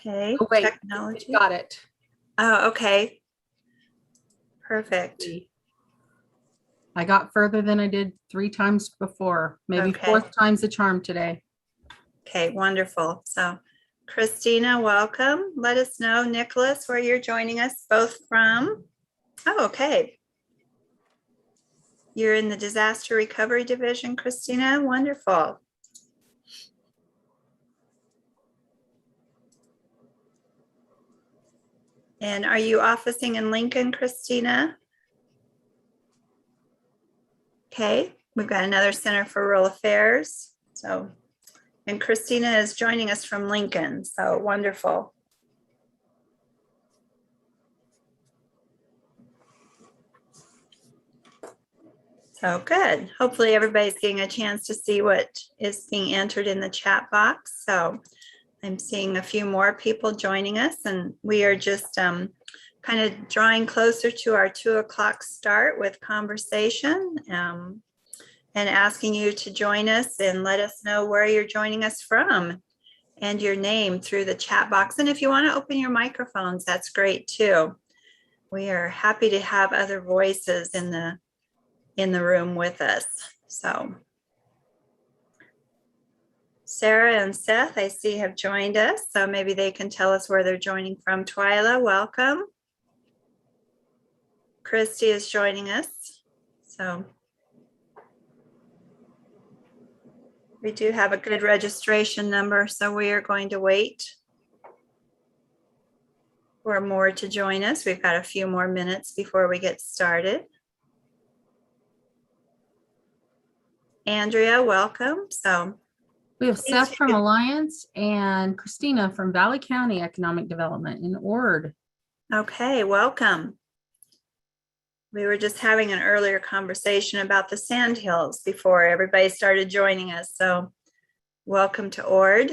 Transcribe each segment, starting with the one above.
Okay. Oh, wait, Technology. got it. Oh, okay. Perfect. I got further than I did 3 times before. Maybe Okay. 4th time's the charm today. Okay, wonderful. So Christina, welcome. Let us know, Nicholas, where you're joining us both from. Oh, okay. You're in the Disaster Recovery Division, Christina. Wonderful. And are you officing in Lincoln, Christina? Okay, we've got another Center for Rural Affairs. So, and Christina is joining us from Lincoln. So wonderful. So good. Hopefully everybody's getting a chance to see what is being entered in the chat box. So I'm seeing a few more people joining us, and we are just kind of drawing closer to our 2 o'clock start with conversation, and asking you to join us and let us know where you're joining us from and your name through the chat box. And if you want to open your microphones, that's great too. We are happy to have other voices in the room with us. So Sarah and Seth, I see, have joined us. So maybe they can tell us where they're joining from. Twyla, welcome. Christy is joining us. So we do have a good registration number, so we are going to wait for more to join us. We've got a few more minutes before we get started. Andrea, welcome. So we have Seth from Alliance and Christina from Valley County Economic Development in Ord. Okay, welcome. We were just having an earlier conversation about the Sandhills before everybody started joining us. So welcome to Ord.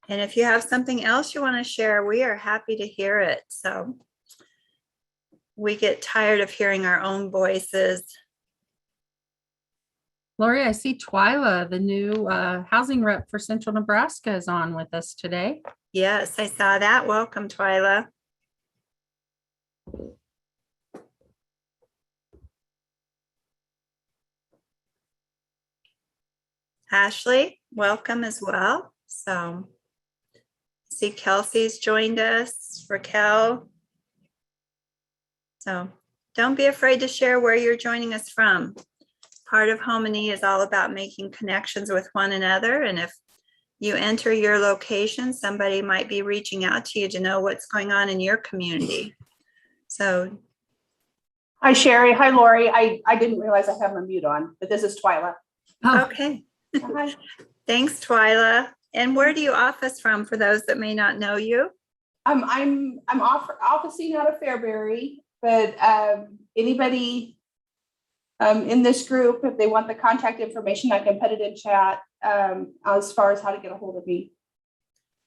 And if you have something else you want to share, we are happy to hear it. So we get tired of hearing our own voices. Lori, I see Twyla, the new housing rep for Central Nebraska, is on with us today. Yes, I saw that. Welcome, Twyla. Ashley, welcome as well. So see Kelsey's joined us, Raquel. So don't be afraid to share where you're joining us from. Part of HomeNE is all about making connections with one another. And if you enter your location, somebody might be reaching out to you to know what's going on in your community. So. Hi, Sherry. Hi, Lori. I didn't realize I have my mute on, but this is Twyla. Oh. Okay. Hi. Thanks, Twyla. And where do you office from for those that may not know you? I'm officing out of Fairbury, but anybody in this group, if they want the contact information, I can put it in chat as far as how to get a hold of me.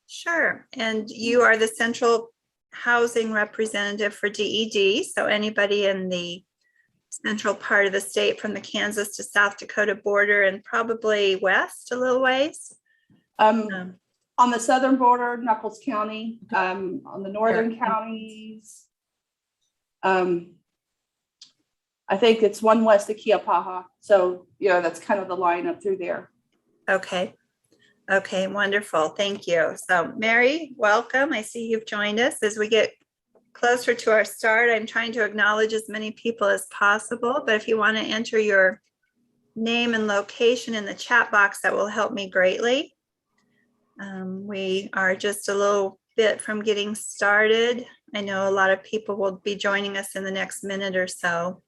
Sure. And you are the central housing representative for DED. So anybody in the central part of the state from the Kansas to South Dakota border and probably west a little ways. On the southern border, Knuckles County, on the northern counties. I think it's one west of Kiapaha. So, that's kind of the line up through there. Okay. Okay, wonderful. Thank you. So Mary, welcome. I see you've joined us. As we get closer to our start, I'm trying to acknowledge as many people as possible, but if you want to enter your name and location in the chat box, that will help me greatly. We are just a little bit from getting started. I know a lot of people will be joining us in the next minute or so.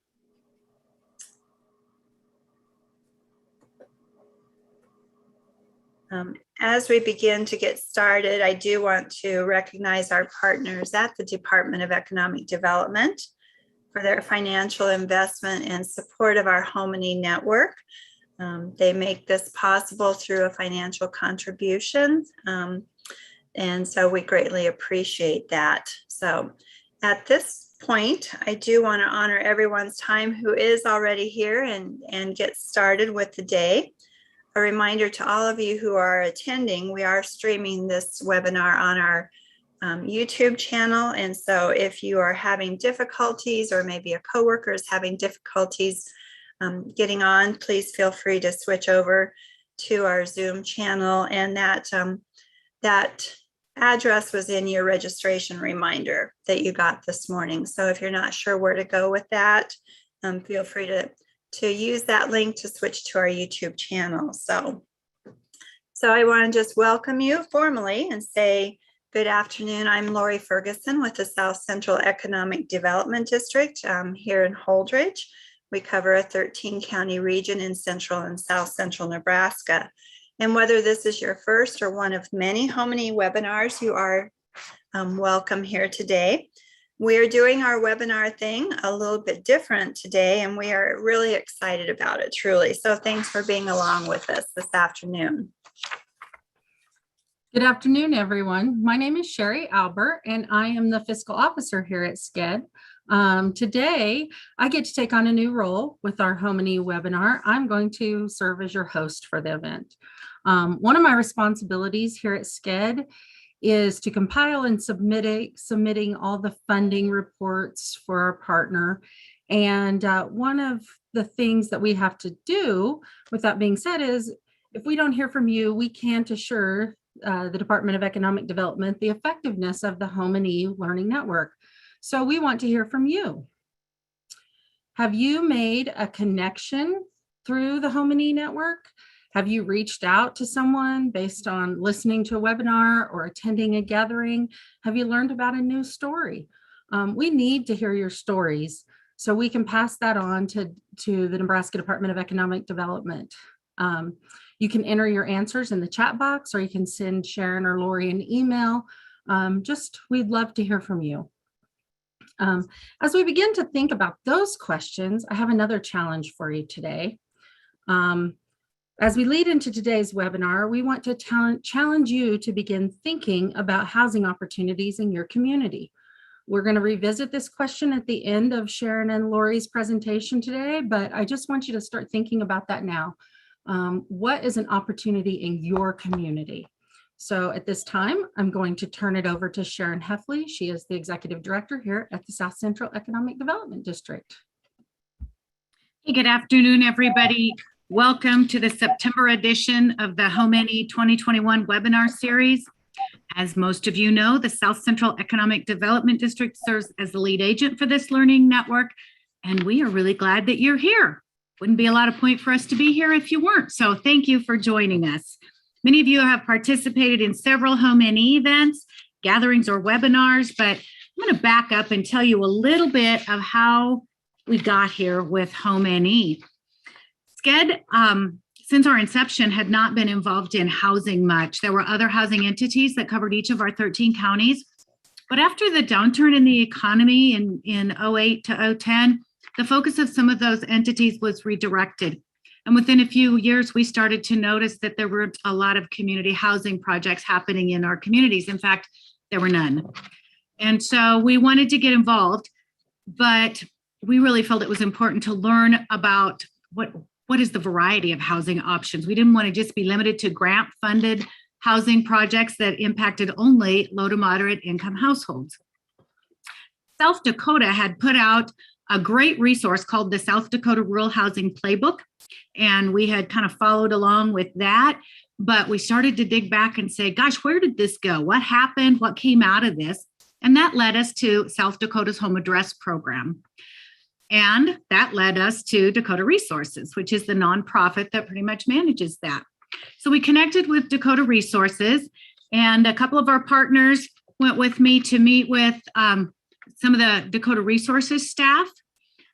As we begin to get started, I do want to recognize our partners at the Department of Economic Development for their financial investment and support of our HomeNE network. They make this possible through a financial contribution. And so we greatly appreciate that. So at this point, I do want to honor everyone's time who is already here and get started with the day. a reminder to all of you who are attending, we are streaming this webinar on our YouTube channel. And so if you are having difficulties, or maybe a coworker is having difficulties getting on, please feel free to switch over to our Zoom channel. And that address was in your registration reminder that you got this morning. So if you're not sure where to go with that, feel free to use that link to switch to our YouTube channel. So I want to just welcome you formally and say good afternoon. I'm Lori Ferguson with the South Central Economic Development District here in Holdridge. We cover a 13-county region in central and south central Nebraska. And whether this is your first or one of many HomeNE webinars, you are welcome here today. We are doing our webinar thing a little bit different today, and we are really excited about it, truly. So thanks for being along with us this afternoon. Good afternoon, everyone. My name is Sherry Albert, and I am the fiscal officer here at SCED. Today, I get to take on a new role with our HomeNE webinar. I'm going to serve as your host for the event. One of my responsibilities here at SCED is to compile and submitting all the funding reports for our partner. And one of the things that we have to do, with that being said, is if we don't hear from you, we can't assure the Department of Economic Development the effectiveness of the HomeNE Learning Network. So we want to hear from you. Have you made a connection through the HomeNE network? Have you reached out to someone based on listening to a webinar or attending a gathering? Have you learned about a new story? We need to hear your stories so we can pass that on to the Nebraska Department of Economic Development. You can enter your answers in the chat box, or you can send Sharon or Lori an email. We'd love to hear from you. As we begin to think about those questions, I have another challenge for you today. As we lead into today's webinar, we want to challenge you to begin thinking about housing opportunities in your community. We're going to revisit this question at the end of Sharon and Lori's presentation today, but I just want you to start thinking about that now. What is an opportunity in your community? So at this time, I'm going to turn it over to Sharon Heffley. She is the Executive Director here at the South Central Economic Development District. Hey, good afternoon, everybody. Welcome to the September edition of the HomeNE 2021 webinar series. As most of you know, the South Central Economic Development District serves as the lead agent for this learning network, and we are really glad that you're here. Wouldn't be a lot of point for us to be here if you weren't, so thank you for joining us. Many of you have participated in several HomeNE events, gatherings, or webinars, but I'm going to back up and tell you a little bit of how we got here with HomeNE. SCED, since our inception, had not been involved in housing much. There were other housing entities that covered each of our 13 counties. But after the downturn in the economy in 08 to 010, the focus of some of those entities was redirected. And within a few years, we started to notice that there were a lot of community housing projects happening in our communities. In fact, there were none. And so we wanted to get involved, but we really felt it was important to learn about what is the variety of housing options. We didn't want to just be limited to grant-funded housing projects that impacted only low to moderate income households. South Dakota had put out a great resource called the South Dakota Rural Housing Playbook, and we had kind of followed along with that, but we started to dig back and say, gosh, where did this go? What happened? What came out of this? And that led us to South Dakota's Home Address program. And that led us to Dakota Resources, which is the nonprofit that pretty much manages that. So we connected with Dakota Resources, and a couple of our partners went with me to meet with some of the Dakota Resources staff.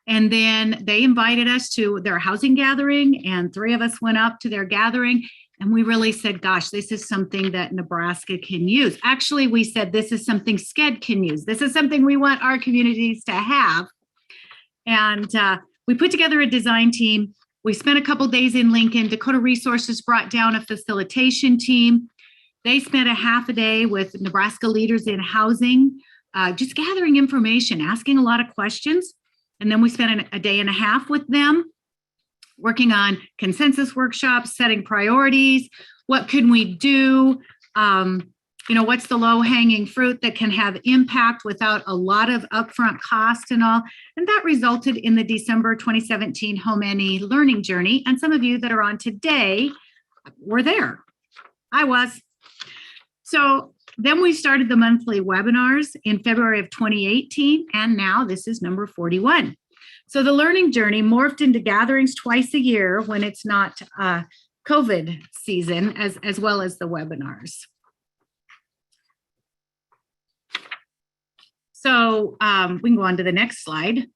And then they invited us to their housing gathering, and 3 of us went up to their gathering. And we really said, gosh, this is something that Nebraska can use. Actually, we said, this is something SCED can use. This is something we want our communities to have. And we put together a design team. We spent a couple days in Lincoln. Dakota Resources brought down a facilitation team. They spent a half a day with Nebraska leaders in housing, just gathering information, asking a lot of questions. And then we spent a day and a half with them working on consensus workshops, setting priorities. What can we do? What's the low hanging fruit that can have impact without a lot of upfront cost and all? And that resulted in the December 2017 HomeNE learning journey. And some of you that are on today were there. I was. So then we started the monthly webinars in February of 2018. And now this is number 41. So the learning journey morphed into gatherings twice a year when it's not COVID season, as well as the webinars. So we can go on to the next slide.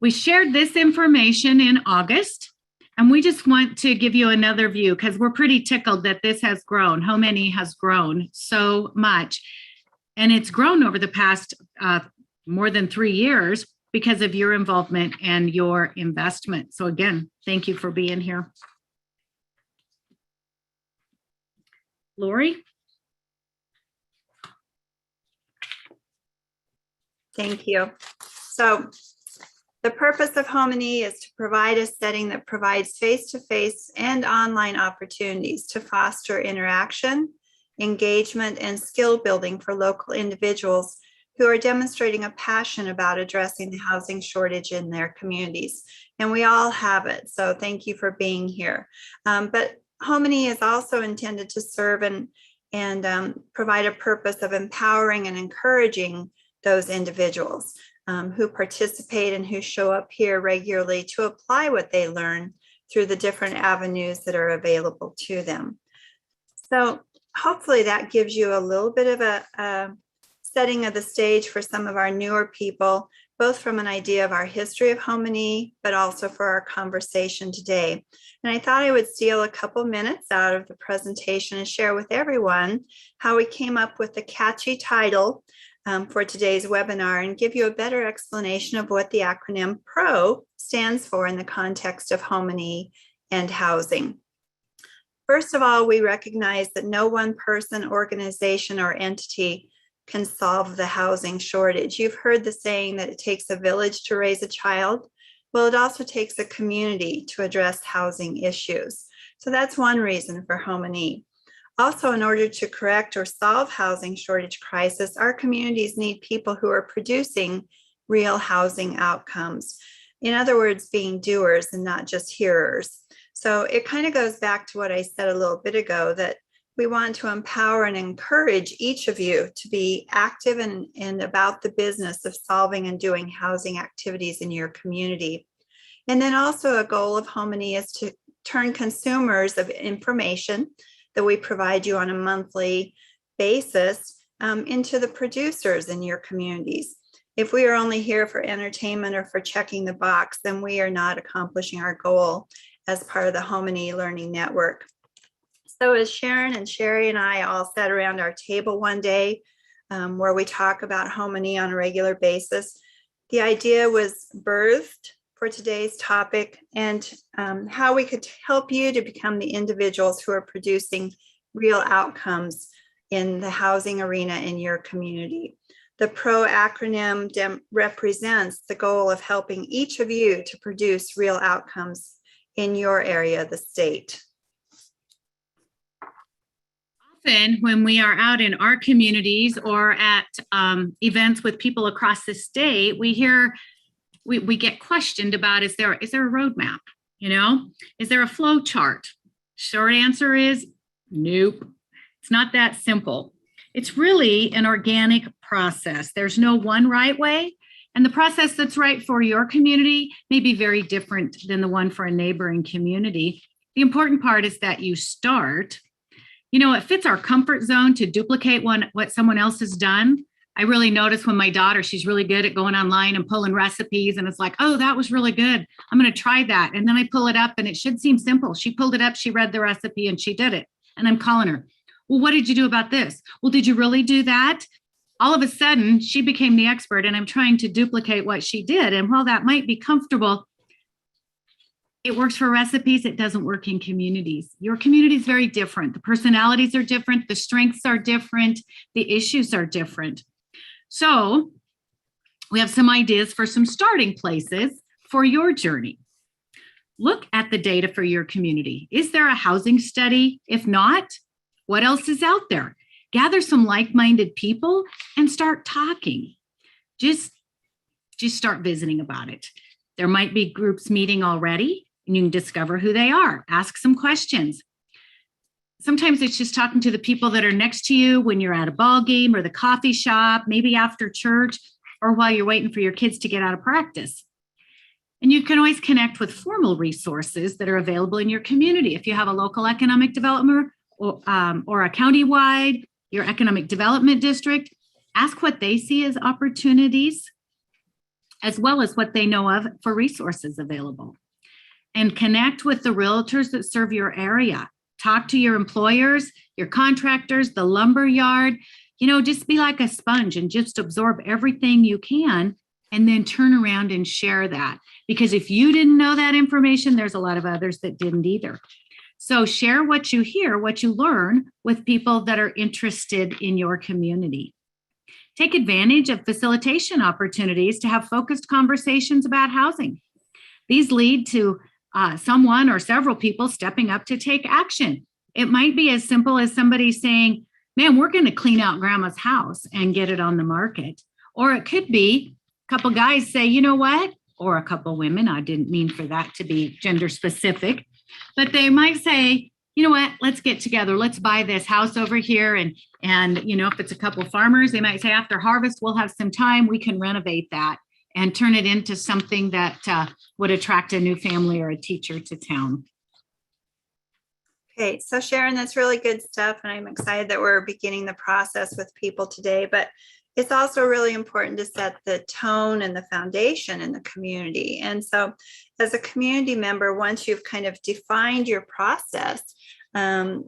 We shared this information in August, and we just want to give you another view because we're pretty tickled that this has grown. HomeNE has grown so much, and it's grown over the past more than 3 years because of your involvement and your investment. So again, thank you for being here. Lori? Thank you. So the purpose of HomeNE is to provide a setting that provides face-to-face and online opportunities to foster interaction, engagement, and skill building for local individuals who are demonstrating a passion about addressing the housing shortage in their communities. And we all have it, so thank you for being here. But HomeNE is also intended to serve and provide a purpose of empowering and encouraging those individuals who participate and who show up here regularly to apply what they learn through the different avenues that are available to them. So hopefully that gives you a little bit of a setting of the stage for some of our newer people, both from an idea of our history of HomeNE, but also for our conversation today. And I thought I would steal a couple minutes out of the presentation and share with everyone how we came up with the catchy title for today's webinar and give you a better explanation of what the acronym PRO stands for in the context of HomeNE and housing. First of all, we recognize that no one person, organization, or entity can solve the housing shortage. You've heard the saying that it takes a village to raise a child. Well, it also takes a community to address housing issues. So that's one reason for HomeNE. Also, in order to correct or solve housing shortage crisis, our communities need people who are producing real housing outcomes. In other words, being doers and not just hearers. So it kind of goes back to what I said a little bit ago, that we want to empower and encourage each of you to be active and about the business of solving and doing housing activities in your community. And then also a goal of HomeNE is to turn consumers of information that we provide you on a monthly basis into the producers in your communities. If we are only here for entertainment or for checking the box, then we are not accomplishing our goal as part of the HomeNE Learning Network. So as Sharon and Sherry and I all sat around our table one day where we talk about HomeNE on a regular basis, the idea was birthed for today's topic and how we could help you to become the individuals who are producing real outcomes in the housing arena in your community. The PRO acronym represents the goal of helping each of you to produce real outcomes in your area of the state. Often when we are out in our communities or at events with people across the state, we hear we get questioned about, is there a roadmap? Is there a flow chart? Short answer is nope. It's not that simple. It's really an organic process. There's no one right way. And the process that's right for your community may be very different than the one for a neighboring community. The important part is that you start. It fits our comfort zone to duplicate what someone else has done. I really notice when my daughter, she's really good at going online and pulling recipes, and it's like, oh, that was really good. I'm going to try that. And then I pull it up and it should seem simple. She pulled it up, she read the recipe, and she did it. And I'm calling her. Well, what did you do about this? Well, did you really do that? All of a sudden, she became the expert, and I'm trying to duplicate what she did. And while that might be comfortable, it works for recipes. It doesn't work in communities. Your community is very different. The personalities are different. The strengths are different. The issues are different. So we have some ideas for some starting places for your journey. Look at the data for your community. Is there a housing study? If not, what else is out there? Gather some like-minded people and start talking. Just start visiting about it. There might be groups meeting already, and you can discover who they are. Ask some questions. Sometimes it's just talking to the people that are next to you when you're at a ball game or the coffee shop, maybe after church, or while you're waiting for your kids to get out of practice. And you can always connect with formal resources that are available in your community. If you have a local economic development or a countywide, your economic development district, ask what they see as opportunities, as well as what they know of for resources available. And connect with the realtors that serve your area. Talk to your employers, your contractors, the lumber yard. Just be like a sponge and just absorb everything you can, and then turn around and share that. Because if you didn't know that information, there's a lot of others that didn't either. So share what you hear, what you learn with people that are interested in your community. Take advantage of facilitation opportunities to have focused conversations about housing. These lead to someone or several people stepping up to take action. It might be as simple as somebody saying, man, we're going to clean out grandma's house and get it on the market. Or it could be a couple guys say, you know what? Or a couple women, I didn't mean for that to be gender specific, but they might say, you know what, let's get together. Let's buy this house over here. And if it's a couple farmers, they might say after harvest, we'll have some time. We can renovate that and turn it into something that would attract a new family or a teacher to town. Okay, so Sharon, that's really good stuff. And I'm excited that we're beginning the process with people today, but it's also really important to set the tone and the foundation in the community. And so as a community member, once you've kind of defined your process, then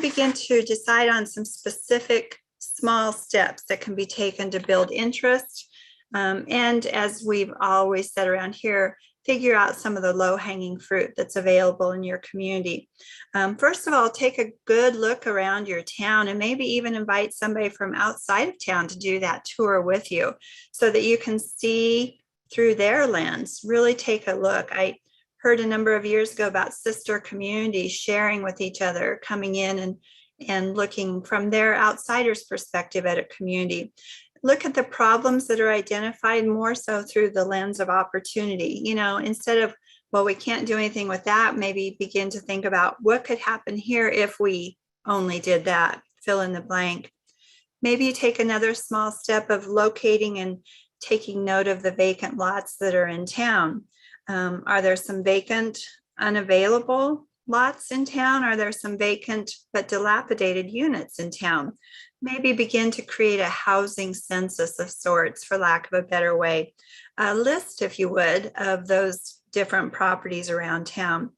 begin to decide on some specific small steps that can be taken to build interest. And as we've always said around here, figure out some of the low-hanging fruit that's available in your community. First of all, take a good look around your town and maybe even invite somebody from outside of town to do that tour with you so that you can see through their lens. Really take a look. I heard a number of years ago about sister communities sharing with each other, coming in and looking from their outsider's perspective at a community. Look at the problems that are identified more so through the lens of opportunity. Instead of, well, we can't do anything with that, maybe begin to think about what could happen here if we only did that, fill in the blank. Maybe you take another small step of locating and taking note of the vacant lots that are in town. Are there some vacant, unavailable lots in town? Are there some vacant but dilapidated units in town? Maybe begin to create a housing census of sorts, for lack of a better way. A list, if you would, of those different properties around town.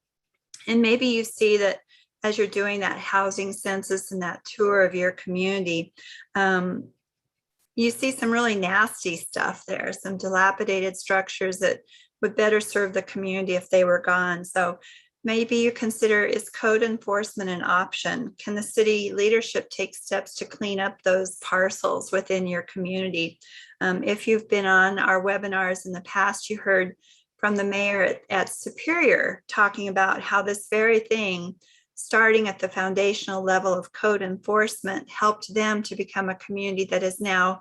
And maybe you see that as you're doing that housing census and that tour of your community, you see some really nasty stuff there, some dilapidated structures that would better serve the community if they were gone. So maybe you consider, is code enforcement an option? Can the city leadership take steps to clean up those parcels within your community? If you've been on our webinars in the past, you heard from the mayor at Superior talking about how this very thing, starting at the foundational level of code enforcement, helped them to become a community that is now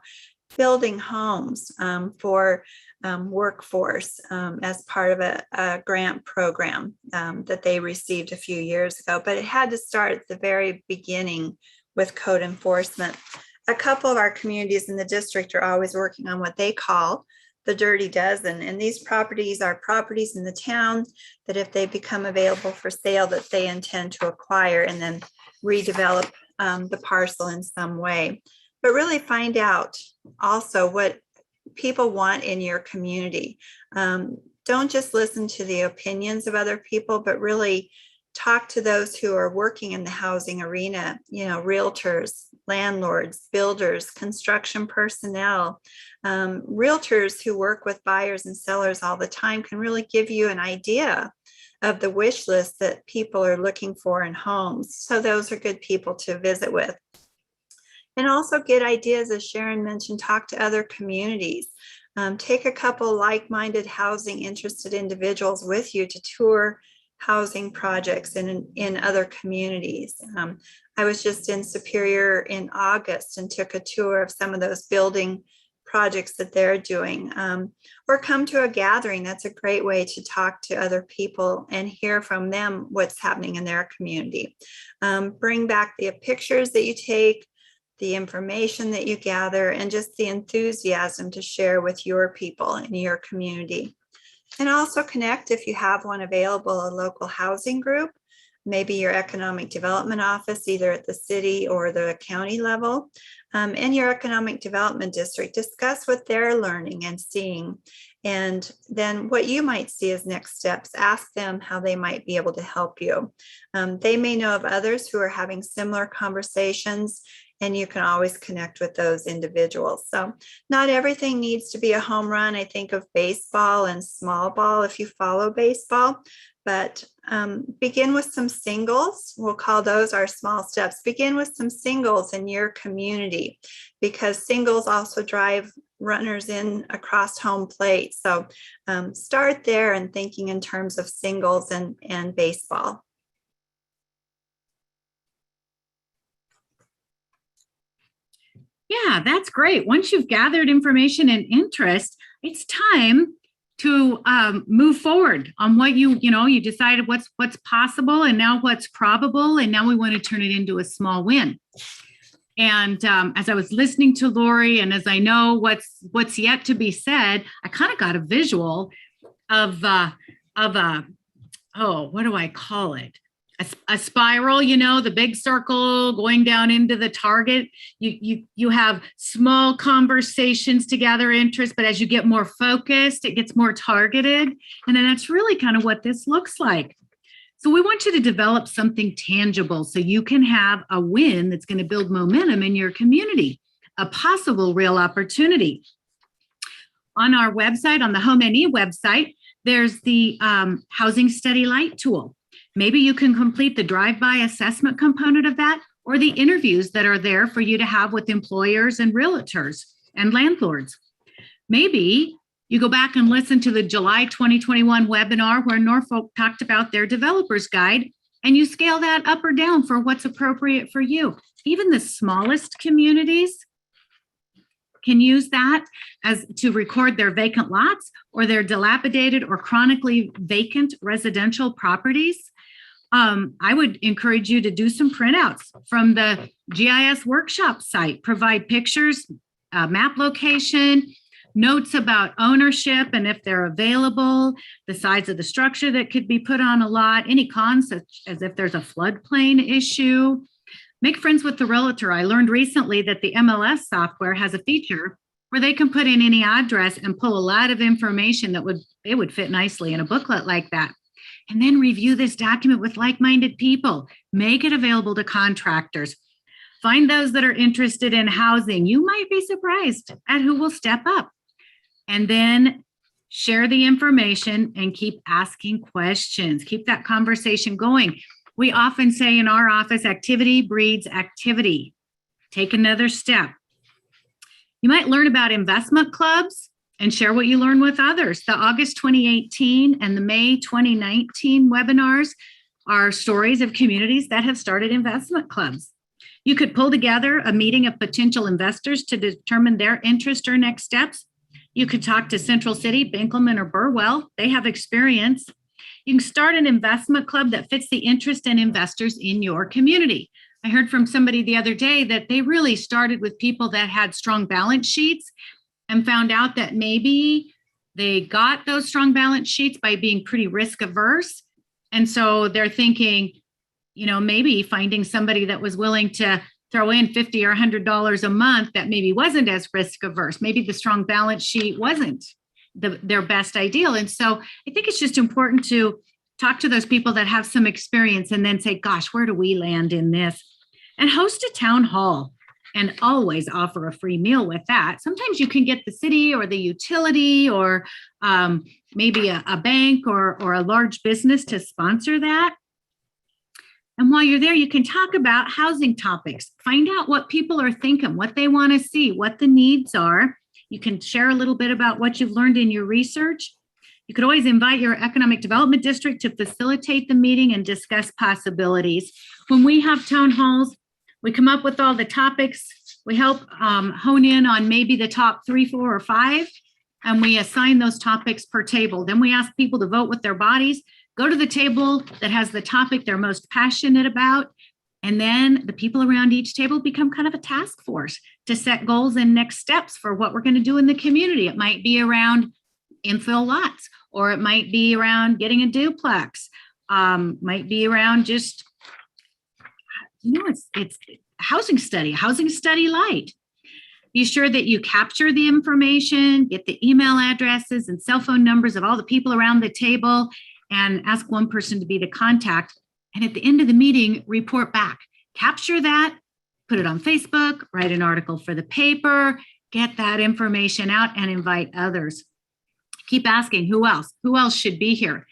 building homes for workforce as part of a grant program that they received a few years ago. But it had to start at the very beginning with code enforcement. A couple of our communities in the district are always working on what they call the dirty dozen. And these properties are properties in the town that if they become available for sale, that they intend to acquire and then redevelop the parcel in some way. But really find out also what people want in your community. Don't just listen to the opinions of other people, but really talk to those who are working in the housing arena, realtors, landlords, builders, construction personnel. Realtors who work with buyers and sellers all the time can really give you an idea of the wish list that people are looking for in homes. So those are good people to visit with. And also get ideas, as Sharon mentioned, talk to other communities. Take a couple like-minded housing interested individuals with you to tour housing projects in other communities. I was just in Superior in August and took a tour of some of those building projects that they're doing, or come to a gathering. That's a great way to talk to other people and hear from them what's happening in their community. Bring back the pictures that you take, the information that you gather, and just the enthusiasm to share with your people in your community. And also connect, if you have one available, a local housing group, maybe your economic development office, either at the city or the county level, and your economic development district. Discuss what they're learning and seeing, and then what you might see as next steps. Ask them how they might be able to help you. They may know of others who are having similar conversations, and you can always connect with those individuals. So not everything needs to be a home run. I think of baseball and small ball if you follow baseball, but begin with some singles. We'll call those our small steps. Begin with some singles in your community, because singles also drive runners in across home plate. So start there and thinking in terms of singles and baseball. Yeah, that's great. Once you've gathered information and interest, it's time to move forward on what you decided what's possible, and now what's probable, and now we want to turn it into a small win. And as I was listening to Lori, and as I know what's yet to be said, I kind of got a visual of what do I call it? A spiral, the big circle going down into the target. You have small conversations to gather interest, but as you get more focused, it gets more targeted. And then that's really kind of what this looks like. So we want you to develop something tangible so you can have a win that's going to build momentum in your community, a possible real opportunity. On our website, on the HomeNE website, there's the Housing Study Light tool. Maybe you can complete the drive-by assessment component of that, or the interviews that are there for you to have with employers and realtors and landlords. Maybe you go back and listen to the July 2021 webinar where Norfolk talked about their developer's guide, and you scale that up or down for what's appropriate for you. Even the smallest communities can use that as to record their vacant lots or their dilapidated or chronically vacant residential properties. I would encourage you to do some printouts from the GIS workshop site. Provide pictures, map location, notes about ownership and if they're available, the size of the structure that could be put on a lot, any cons such as if there's a floodplain issue. Make friends with the realtor. I learned recently that the MLS software has a feature where they can put in any address and pull a lot of information that would fit nicely in a booklet like that. And then review this document with like-minded people. Make it available to contractors. Find those that are interested in housing. You might be surprised at who will step up. And then share the information and keep asking questions. Keep that conversation going. We often say in our office, activity breeds activity. Take another step. You might learn about investment clubs and share what you learn with others. The August 2018 and the May 2019 webinars are stories of communities that have started investment clubs. You could pull together a meeting of potential investors to determine their interest or next steps. You could talk to Central City, Benkelman, or Burwell. They have experience. You can start an investment club that fits the interest in investors in your community. I heard from somebody the other day that they really started with people that had strong balance sheets and found out that maybe they got those strong balance sheets by being pretty risk averse. And so they're thinking, maybe finding somebody that was willing to throw in $50 or $100 a month that maybe wasn't as risk averse. Maybe the strong balance sheet wasn't their best ideal. And so I think it's just important to talk to those people that have some experience and then say, gosh, where do we land in this? And host a town hall and always offer a free meal with that. Sometimes you can get the city or the utility or maybe a bank or a large business to sponsor that. And while you're there, you can talk about housing topics. Find out what people are thinking, what they want to see, what the needs are. You can share a little bit about what you've learned in your research. You You could always invite your economic development district to facilitate the meeting and discuss possibilities. When we have town halls, we come up with all the topics. We help hone in on maybe the top 3, 4, or 5, and we assign those topics per table. Then we ask people to vote with their bodies, go to the table that has the topic they're most passionate about, and then the people around each table become kind of a task force to set goals and next steps for what we're going to do in the community. It might be around infill lots, or it might be around getting a duplex, might be around just, it's housing study light. Be sure that you capture the information, get the email addresses and cell phone numbers of all the people around the table, and ask one person to be the contact. And at the end of the meeting, report back. Capture that, put it on Facebook, write an article for the paper, get that information out and invite others. Keep asking who else should be here.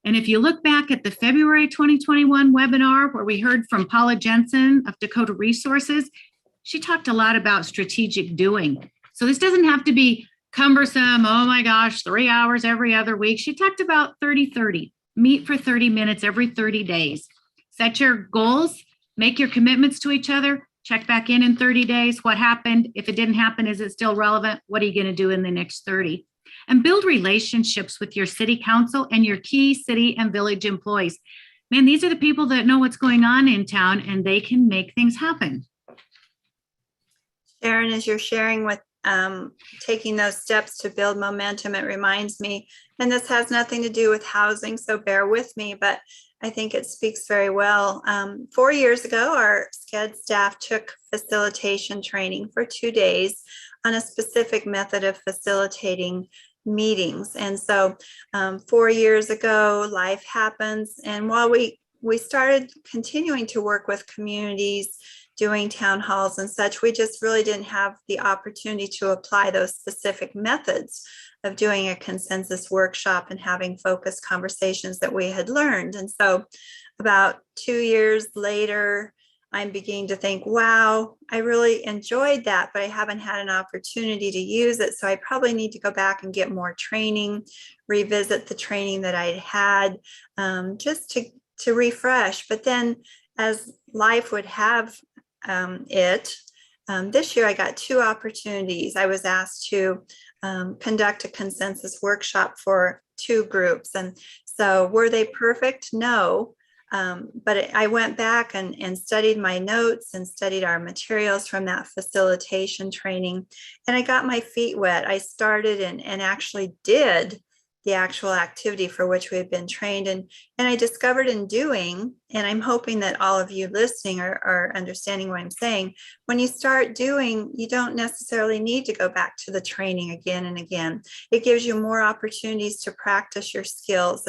And if you look back at the February 2021 webinar where we heard from Paula Jensen of Dakota Resources, she talked a lot about strategic doing. So this doesn't have to be cumbersome, oh my gosh, 3 hours every other week. She talked about 30-30, meet for 30 minutes every 30 days. Set your goals, make your commitments to each other, check back in 30 days. What happened? If it didn't happen, is it still relevant? What are you going to do in the next 30? And build relationships with your city council and your key city and village employees. Man, these are the people that know what's going on in town and they can make things happen. Sharon, as you're sharing with taking those steps to build momentum, it reminds me, and this has nothing to do with housing, so bear with me, but I think it speaks very well. 4 years ago, our SCED staff took facilitation training for 2 days on a specific method of facilitating meetings. And so 4 years ago, life happens. And while we started continuing to work with communities, doing town halls and such, we just really didn't have the opportunity to apply those specific methods of doing a consensus workshop and having focused conversations that we had learned. And so about 2 years later, I'm beginning to think, wow, I really enjoyed that, but I haven't had an opportunity to use it. So I probably need to go back and get more training, revisit the training that I'd had, just to refresh. But then as life would have this year I got 2 opportunities. I was asked to conduct a consensus workshop for 2 groups. And so were they perfect? No. But I went back and studied my notes and studied our materials from that facilitation training. And I got my feet wet. I started and actually did the actual activity for which we had been trained. And I discovered in doing, and I'm hoping that all of you listening are understanding what I'm saying, when you start doing, you don't necessarily need to go back to the training again and again. It gives you more opportunities to practice your skills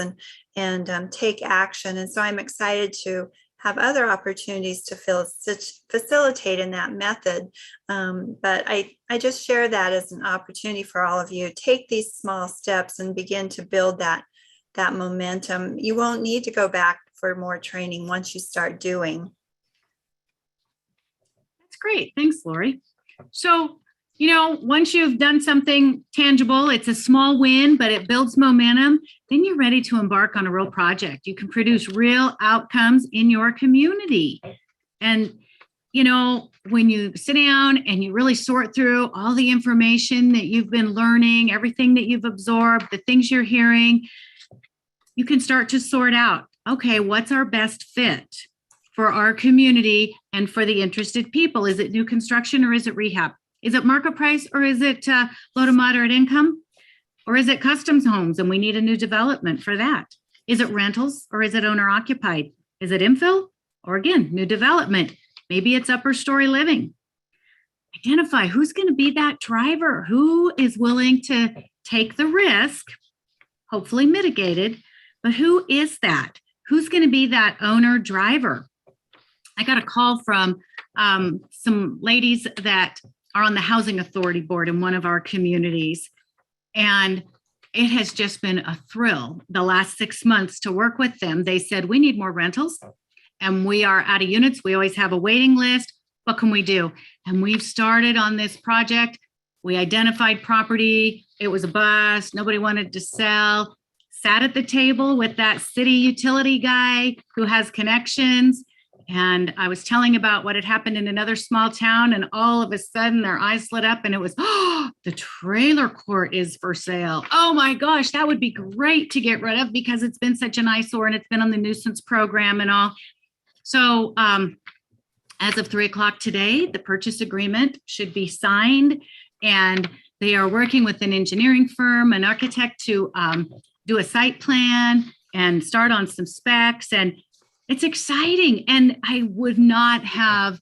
and take action. And so I'm excited to have other opportunities to facilitate in that method. But I just share that as an opportunity for all of you. Take these small steps and begin to build that momentum. You won't need to go back for more training once you start doing. That's great. Thanks, Lori. So, once you've done something tangible, it's a small win, but it builds momentum, then you're ready to embark on a real project. You can produce real outcomes in your community. And, when you sit down and you really sort through all the information that you've been learning, everything that you've absorbed, the things you're hearing, you can start to sort out, okay, what's our best fit for our community and for the interested people? Is it new construction or is it rehab? Is it market price or is it low to moderate income? Or is it customs homes and we need a new development for that? Is it rentals or is it owner occupied? Is it infill or again, new development? Maybe it's upper story living. Identify who's going to be that driver, who is willing to take the risk, hopefully mitigated, but who is that? Who's going to be that owner driver? I got a call from some ladies that are on the Housing Authority Board in one of our communities. And it has just been a thrill the last 6 months to work with them. They said, we need more rentals and we are out of units. We always have a waiting list. What can we do? And we've started on this project. We identified property. It was a bust. Nobody wanted to sell. sat at the table with that city utility guy who has connections. And I was telling about what had happened in another small town, and all of a sudden their eyes lit up and it was, oh, the trailer court is for sale. Oh my gosh, that would be great to get rid of because it's been such an eyesore and it's been on the nuisance program and all. So as of 3:00 today, the purchase agreement should be signed, and they are working with an engineering firm, an architect to do a site plan and start on some specs. And it's exciting. And I would not have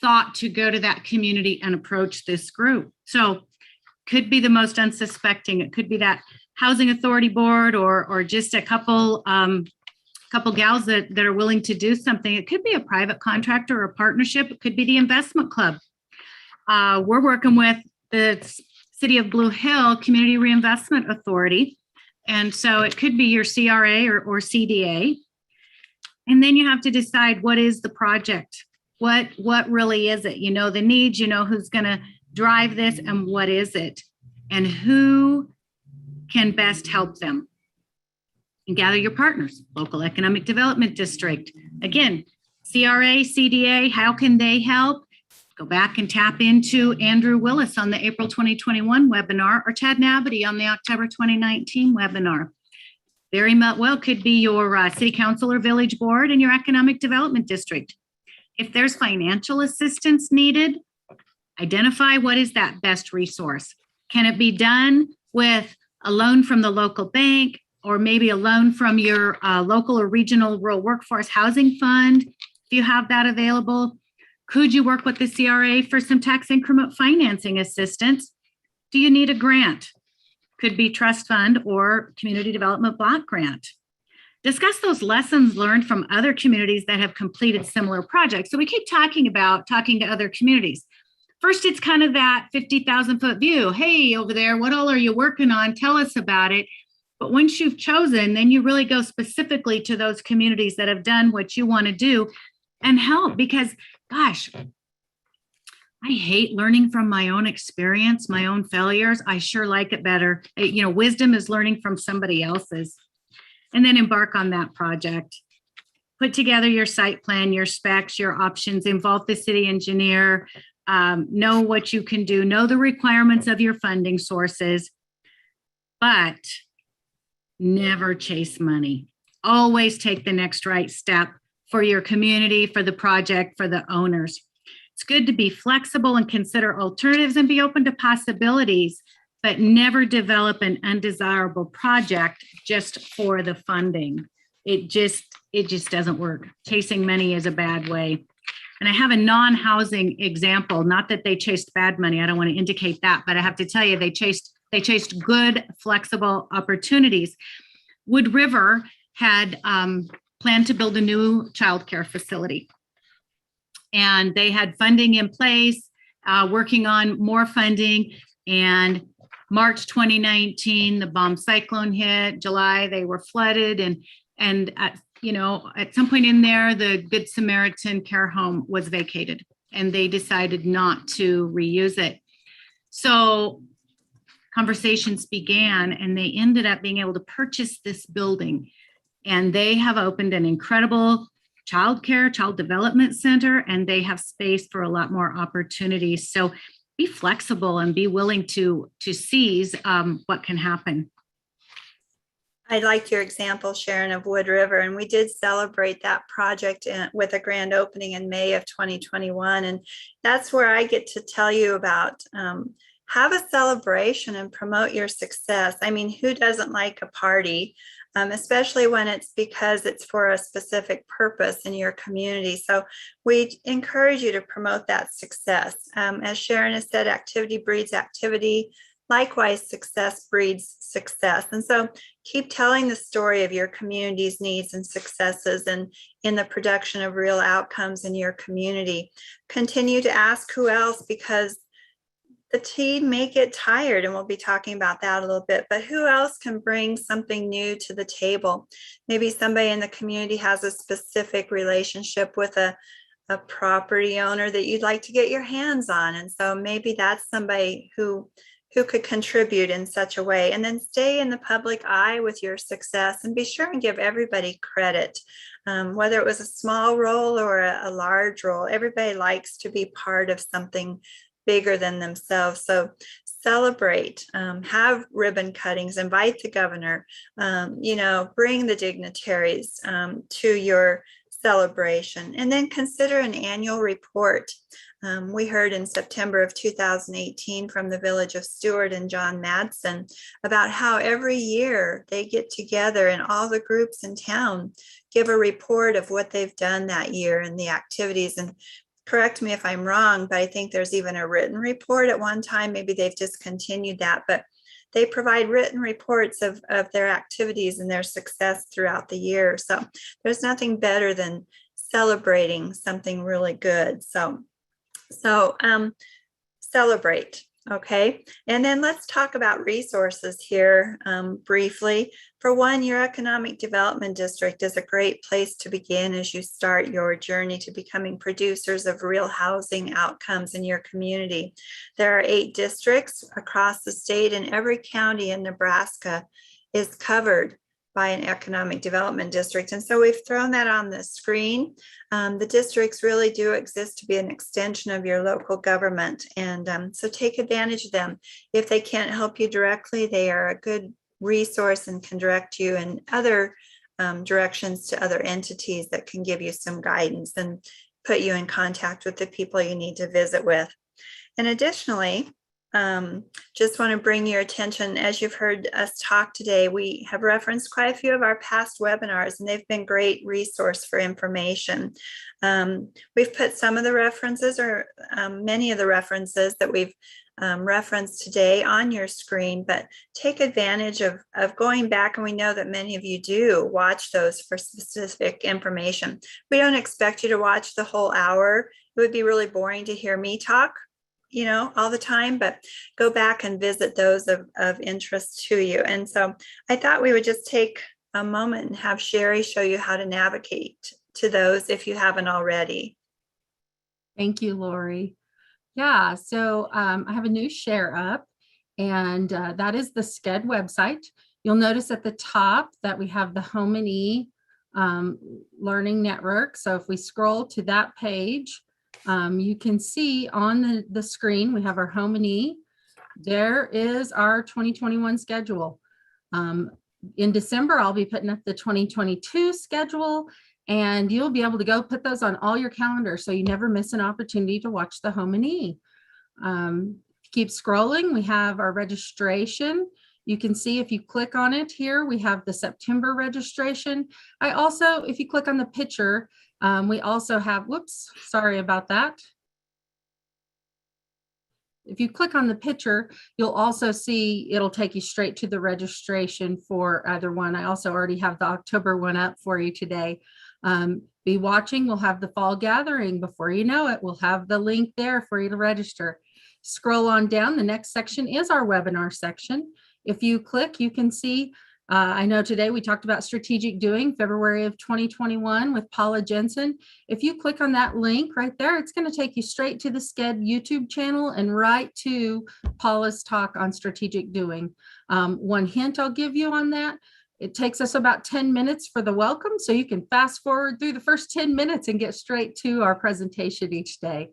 thought to go to that community and approach this group. So could be the most unsuspecting. It could be that housing authority board or just a couple gals that are willing to do something. It could be a private contractor or a partnership. It could be the investment club. We're working with the City of Blue Hill Community Reinvestment Authority. And so it could be your CRA or CDA. And then you have to decide, what is the project? What really is it? You know the needs, you know who's going to drive this, and what is it? And who can best help them? And gather your partners, local economic development district. Again, CRA, CDA, how can they help? Go back and tap into Andrew Willis on the April 2021 webinar, or Chad Nabity on the October 2019 webinar. Very well could be your city council or village board and your economic development district. If there's financial assistance needed, identify what is that best resource. Can it be done with a loan from the local bank, or maybe a loan from your local or regional rural workforce housing fund, if you have that available? Could you work with the CRA for some tax increment financing assistance? Do you need a grant? Could be trust fund or community development block grant. Discuss those lessons learned from other communities that have completed similar projects. So we keep talking to other communities. First, it's kind of that 50,000 foot view. Hey, over there, what all are you working on? Tell us about it. But once you've chosen, then you really go specifically to those communities that have done what you want to do and help, because gosh, I hate learning from my own experience, my own failures. I sure like it better. Wisdom is learning from somebody else's. And then embark on that project. Put together your site plan, your specs, your options, involve the city engineer, know what you can do, know the requirements of your funding sources, but never chase money. Always take the next right step for your community, for the project, for the owners. It's good to be flexible and consider alternatives and be open to possibilities, but never develop an undesirable project just for the funding. It just doesn't work. Chasing money is a bad way. And I have a non-housing example, not that they chased bad money. I don't want to indicate that, but I have to tell you, they chased good, flexible opportunities. Wood River had planned to build a new childcare facility. And they had funding in place, working on more funding. And March 2019, the bomb cyclone hit. July, they were flooded. And at some point in there, the Good Samaritan care home was vacated, and they decided not to reuse it. So conversations began, and they ended up being able to purchase this building. And they have opened an incredible child development center, and they have space for a lot more opportunities. So be flexible and be willing to seize what can happen. I like your example, Sharon, of Wood River, and we did celebrate that project with a grand opening in May of 2021. And that's where I get to tell you about have a celebration and promote your success. I mean, who doesn't like a party? Especially when it's because it's for a specific purpose in your community. So we encourage you to promote that success. As Sharon has said, activity breeds activity. Likewise, success breeds success. And so keep telling the story of your community's needs and successes and in the production of real outcomes in your community. Continue to ask who else, because the team may get tired, and we'll be talking about that a little bit, but who else can bring something new to the table? Maybe somebody in the community has a specific relationship with a property owner that you'd like to get your hands on. And so maybe that's somebody who who could contribute in such a way, and then stay in the public eye with your success and be sure and give everybody credit. Whether it was a small role or a large role, everybody likes to be part of something bigger than themselves. So celebrate, have ribbon cuttings, invite the governor, bring the dignitaries to your celebration, and then consider an annual report. We heard in September of 2018 from the Village of Stewart and John Madsen about how every year they get together and all the groups in town give a report of what they've done that year and the activities. And correct me if I'm wrong, but I think there's even a written report at one time. Maybe they've discontinued that, but they provide written reports of their activities and their success throughout the year. So there's nothing better than celebrating something really good. So celebrate. Okay, and then let's talk about resources here briefly. For one, your economic development district is a great place to begin as you start your journey to becoming producers of real housing outcomes in your community. There are 8 districts across the state, and every county in Nebraska is covered by an economic development district. And so we've thrown that on the screen. The districts really do exist to be an extension of your local government. And so take advantage of them. If they can't help you directly, they are a good resource and can direct you in other directions to other entities that can give you some guidance and put you in contact with the people you need to visit with. And additionally, just want to bring your attention, as you've heard us talk today, we have referenced quite a few of our past webinars, and they've been great resource for information. We've put some of the references or many of the references that we've referenced today on your screen, but take advantage of going back, and we know that many of you do watch those for specific information. We don't expect you to watch the whole hour. It would be really boring to hear me talk all the time, but go back and visit those of interest to you. And so I thought we would just take a moment and have Sherry show you how to navigate to those if you haven't already. Thank you, Lori. Yeah, so I have a new share up, and that is the SCED website. You'll notice at the top that we have the HomeNE Learning Network. So if we scroll to that page, you can see on the screen, we have our HomeNE. There is our 2021 schedule. In December, I'll be putting up the 2022 schedule, and you'll be able to go put those on all your calendars so you never miss an opportunity to watch the HomeNE. Keep scrolling, we have our registration. You can see if you click on it here, we have the September registration. If you click on the picture, we also have, whoops, sorry about that. If you click on the picture, you'll also see it'll take you straight to the registration for either one. I also already have the October one up for you today. Be watching, we'll have the fall gathering. Before you know it, we'll have the link there for you to register. Scroll on down, the next section is our webinar section. If you click, you can see I know today we talked about strategic doing, February of 2021 with Paula Jensen. If you click on that link right there, it's going to take you straight to the SCED YouTube channel and right to Paula's talk on strategic doing. One hint I'll give you on that, it takes us about 10 minutes for the welcome, so you can fast forward through the first 10 minutes and get straight to our presentation each day.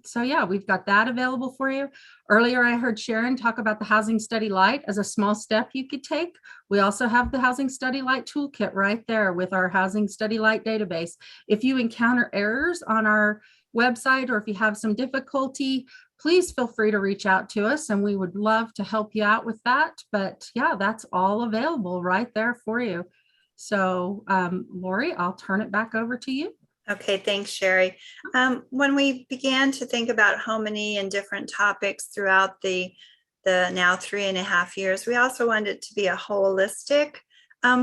So yeah, we've got that available for you. Earlier, I heard Sharon talk about the Housing Study Lite as a small step you could take. We also have the Housing Study Lite toolkit right there with our Housing Study Lite database. If you encounter errors on our website, or if you have some difficulty, please feel free to reach out to us, and we would love to help you out with that. But yeah, that's all available right there for you. So Lori, I'll turn it back over to you. Okay, thanks, Sherry. When we began to think about HomeNE and different topics throughout the now 3.5 years, we also wanted it to be a holistic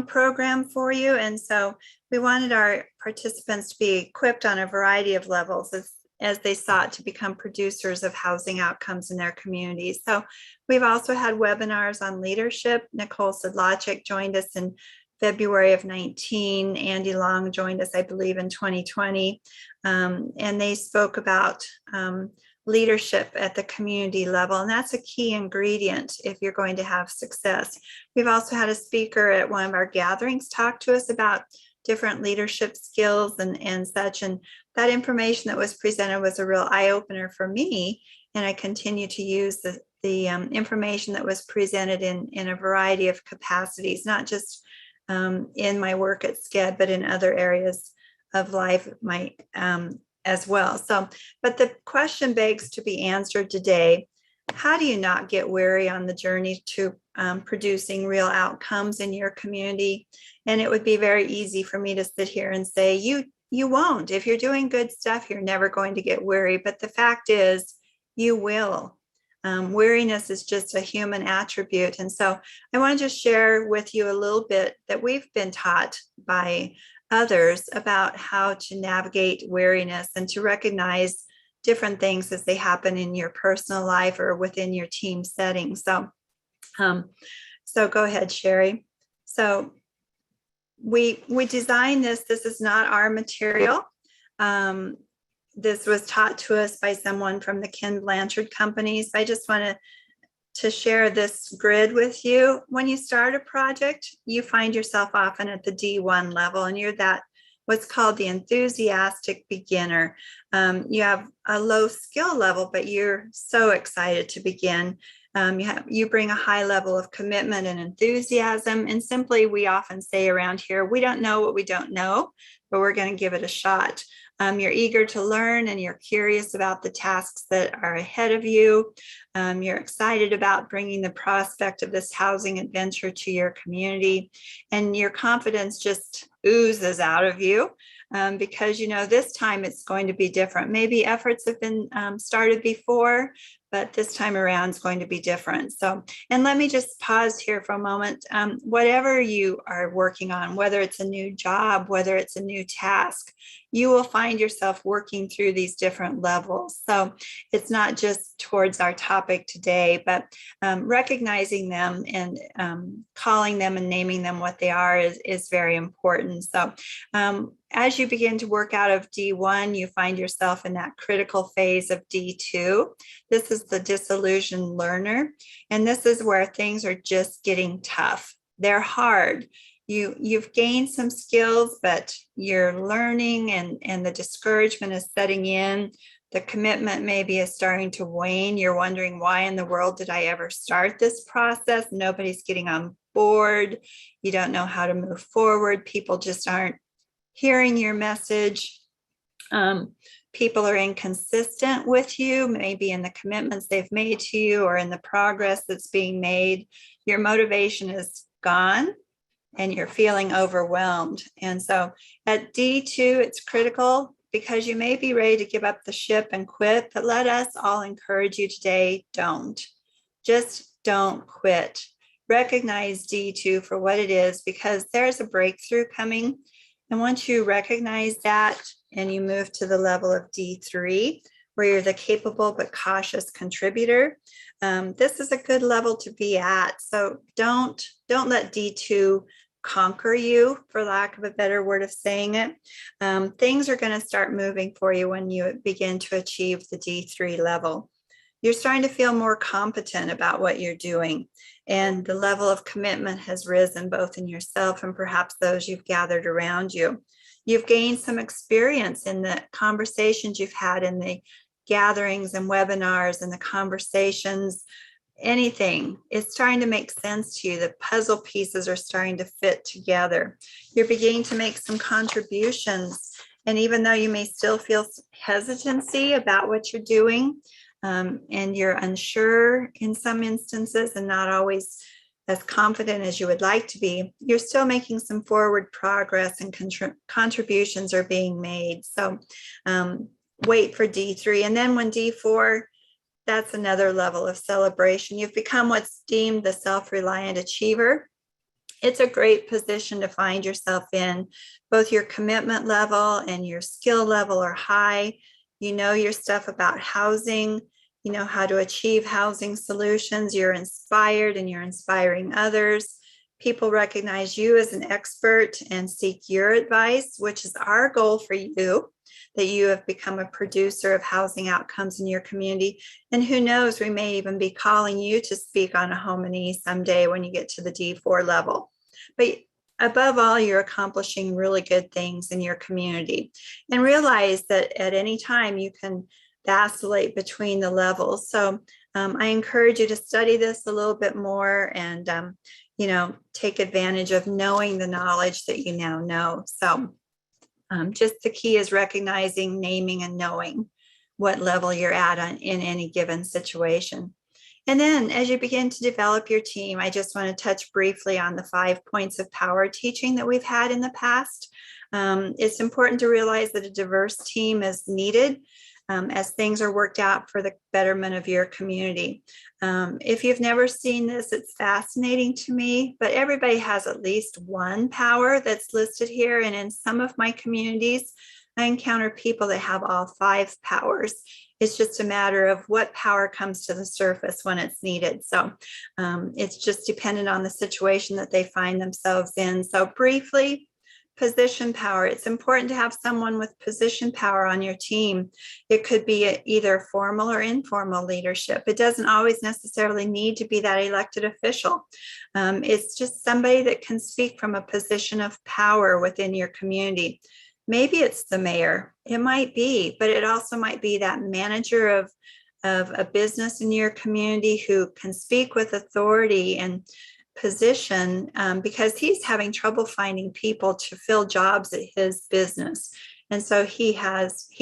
program for you. And so we wanted our participants to be equipped on a variety of levels as they sought to become producers of housing outcomes in their communities. So we've also had webinars on leadership. Nicole Sedlacek joined us in February of 19. Andy Long joined us, I believe, in 2020. And they spoke about leadership at the community level. And that's a key ingredient if you're going to have success. We've also had a speaker at one of our gatherings talk to us about different leadership skills and such. And that information that was presented was a real eye-opener for me. And I continue to use the information that was presented in a variety of capacities, not just in my work at SCED, but in other areas of life as well. So, but the question begs to be answered today. How do you not get weary on the journey to producing real outcomes in your community? And it would be very easy for me to sit here and say, you won't. If you're doing good stuff, you're never going to get weary. But the fact is, you will. Weariness is just a human attribute. And so I want to just share with you a little bit that we've been taught by others about how to navigate weariness and to recognize different things as they happen in your personal life or within your team setting. So go ahead, Sherry. So we designed this. This is not our material. This was taught to us by someone from the Ken Blanchard companies. I just want to share this grid with you. When you start a project, you find yourself often at the D1 level, and you're that what's called the enthusiastic beginner. You have a low skill level, but you're so excited to begin. You bring a high level of commitment and enthusiasm. And simply, we often say around here, we don't know what we don't know, but we're going to give it a shot. You're eager to learn and you're curious about the tasks that are ahead of you. You're excited about bringing the prospect of this housing adventure to your community, and your confidence just oozes out of you because you know this time it's going to be different. Maybe efforts have been started before, but this time around is going to be different. So, and let me just pause here for a moment. Whatever you are working on, whether it's a new job, whether it's a new task, you will find yourself working through these different levels. So it's not just towards our topic today, but recognizing them and calling them and naming them what they are is very important. So as you begin to work out of D1, you find yourself in that critical phase of D2. This is the disillusioned learner. And this is where things are just getting tough. They're hard. You've gained some skills, but you're learning and the discouragement is setting in. The commitment maybe is starting to wane. You're wondering, why in the world did I ever start this process? Nobody's getting on board. You don't know how to move forward. People just aren't hearing your message. People are inconsistent with you, maybe in the commitments they've made to you or in the progress that's being made. Your motivation is gone and you're feeling overwhelmed. And so at D2, it's critical because you may be ready to give up the ship and quit, but let us all encourage you today, don't. Just don't quit. Recognize D2 for what it is, because there's a breakthrough coming. And once you recognize that and you move to the level of D3, where you're the capable but cautious contributor, this is a good level to be at. So don't let D2 conquer you, for lack of a better word of saying it. Things are going to start moving for you when you begin to achieve the D3 level. You're starting to feel more competent about what you're doing, and the level of commitment has risen both in yourself and perhaps those you've gathered around you. You've gained some experience in the conversations you've had in the gatherings and webinars and the conversations. Anything is starting to make sense to you. The puzzle pieces are starting to fit together. You're beginning to make some contributions. And even though you may still feel hesitancy about what you're doing, and you're unsure in some instances and not always as confident as you would like to be, you're still making some forward progress and contributions are being made. So wait for D3. And then when D4, that's another level of celebration. You've become what's deemed the self-reliant achiever. It's a great position to find yourself in. Both your commitment level and your skill level are high. You know your stuff about housing. You know how to achieve housing solutions. You're inspired and you're inspiring others. people recognize you as an expert and seek your advice, which is our goal for you, that you have become a producer of housing outcomes in your community. And who knows, we may even be calling you to speak on a HomeNE someday when you get to the D4 level. But above all, you're accomplishing really good things in your community. And realize that at any time you can vacillate between the levels. So I encourage you to study this a little bit more and take advantage of knowing the knowledge that you now know. So just the key is recognizing, naming, and knowing what level you're at in any given situation. And then as you begin to develop your team, I just want to touch briefly on the 5 points of power teaching that we've had in the past. It's important to realize that a diverse team is needed as things are worked out for the betterment of your community. If you've never seen this, it's fascinating to me, but everybody has at least one power that's listed here. And in some of my communities, I encounter people that have all 5 powers. It's just a matter of what power comes to the surface when it's needed. So it's just dependent on the situation that they find themselves in. So briefly, position power. It's important to have someone with position power on your team. It could be either formal or informal leadership. It doesn't always necessarily need to be that elected official. It's just somebody that can speak from a position of power within your community. Maybe it's the mayor. It might be, but it also might be that manager of a business in your community who can speak with authority and position because he's having trouble finding people to fill jobs at his business. And so he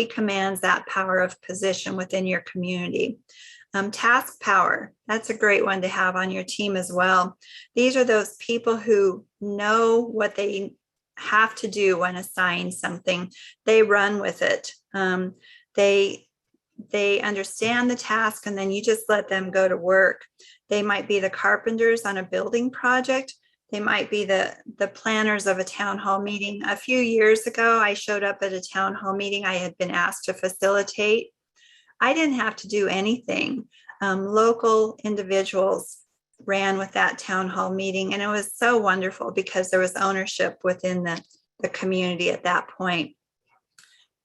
commands that power of position within your community. Task power, that's a great one to have on your team as well. These are those people who know what they have to do when assigned something. They run with it. They understand the task, and then you just let them go to work. They might be the carpenters on a building project. They might be the planners of a town hall meeting. A few years ago, I showed up at a town hall meeting I had been asked to facilitate. I didn't have to do anything. Local individuals ran with that town hall meeting, and it was so wonderful because there was ownership within the community at that point.